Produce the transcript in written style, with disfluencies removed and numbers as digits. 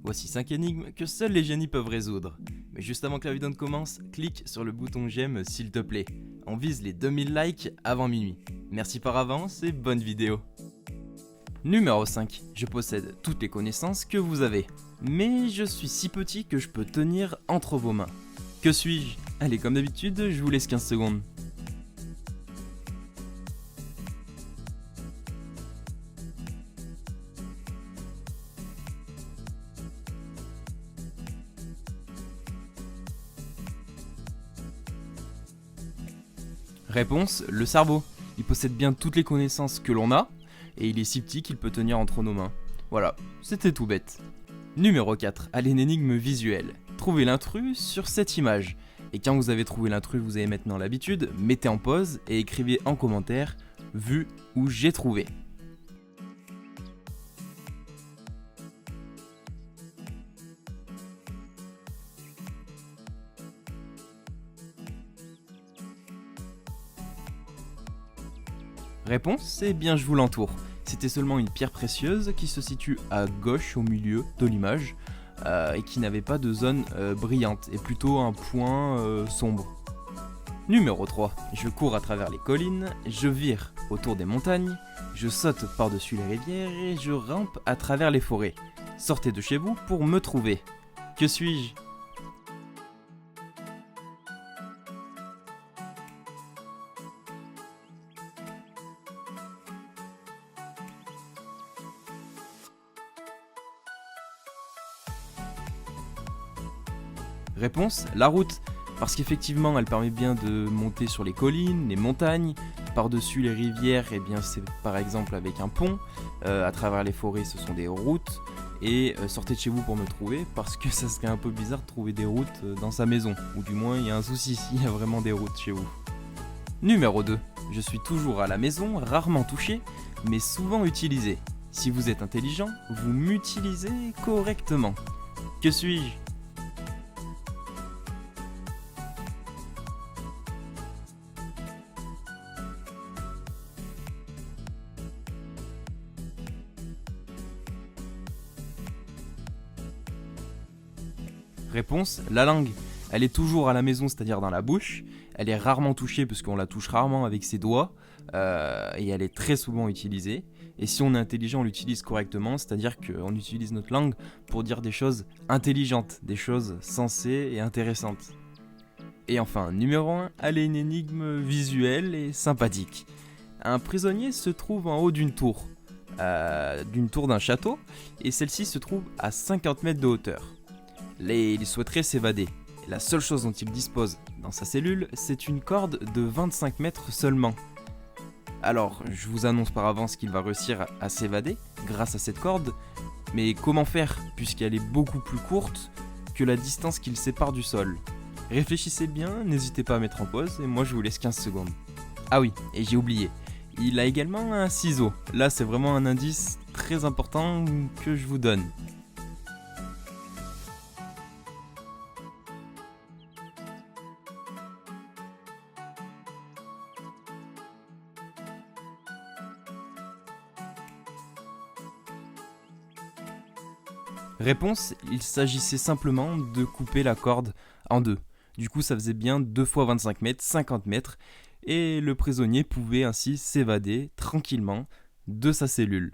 Voici 5 énigmes que seuls les génies peuvent résoudre. Mais juste avant que la vidéo ne commence, clique sur le bouton j'aime s'il te plaît. On vise les 2000 likes avant minuit. Merci par avance et bonne vidéo. Numéro 5. Je possède toutes les connaissances que vous avez. Mais je suis si petit que je peux tenir entre vos mains. Que suis-je? Allez, comme d'habitude, je vous laisse 15 secondes. Réponse, le cerveau. Il possède bien toutes les connaissances que l'on a, et il est si petit qu'il peut tenir entre nos mains. Voilà, c'était tout bête. Numéro 4, allez, une énigme visuelle. Trouvez l'intrus sur cette image. Et quand vous avez trouvé l'intrus, vous avez maintenant l'habitude, mettez en pause et écrivez en commentaire « vu » ou « j'ai trouvé ». Réponse, c'est bien je vous l'entoure. C'était seulement une pierre précieuse qui se situe à gauche au milieu de l'image et qui n'avait pas de zone brillante et plutôt un point sombre. Numéro 3. Je cours à travers les collines, je vire autour des montagnes, je saute par-dessus les rivières et je rampe à travers les forêts. Sortez de chez vous pour me trouver. Que suis-je ? Réponse, la route, parce qu'effectivement elle permet bien de monter sur les collines, les montagnes, par-dessus les rivières, et bien c'est par exemple avec un pont, à travers les forêts ce sont des routes, et sortez de chez vous pour me trouver, parce que ça serait un peu bizarre de trouver des routes dans sa maison, ou du moins il y a un souci s'il y a vraiment des routes chez vous. Numéro 2, je suis toujours à la maison, rarement touché, mais souvent utilisé. Si vous êtes intelligent, vous m'utilisez correctement. Que suis-je ? Réponse, la langue. Elle est toujours à la maison, c'est-à-dire dans la bouche. Elle est rarement touchée parce qu'on la touche rarement avec ses doigts. Et elle est très souvent utilisée. Et si on est intelligent, on l'utilise correctement, c'est-à-dire qu'on utilise notre langue pour dire des choses intelligentes, des choses sensées et intéressantes. Et enfin, numéro 1, elle est une énigme visuelle et sympathique. Un prisonnier se trouve en haut d'une tour d'un château, et celle-ci se trouve à 50 mètres de hauteur. Il souhaiterait s'évader. La seule chose dont il dispose dans sa cellule, c'est une corde de 25 mètres seulement. Alors, je vous annonce par avance qu'il va réussir à s'évader grâce à cette corde, mais comment faire puisqu'elle est beaucoup plus courte que la distance qui le sépare du sol? Réfléchissez bien, n'hésitez pas à mettre en pause et moi je vous laisse 15 secondes. Ah oui, et j'ai oublié, il a également un ciseau. Là c'est vraiment un indice très important que je vous donne. Réponse, il s'agissait simplement de couper la corde en deux. Du coup, ça faisait bien 2 fois 25 mètres, 50 mètres, et le prisonnier pouvait ainsi s'évader tranquillement de sa cellule.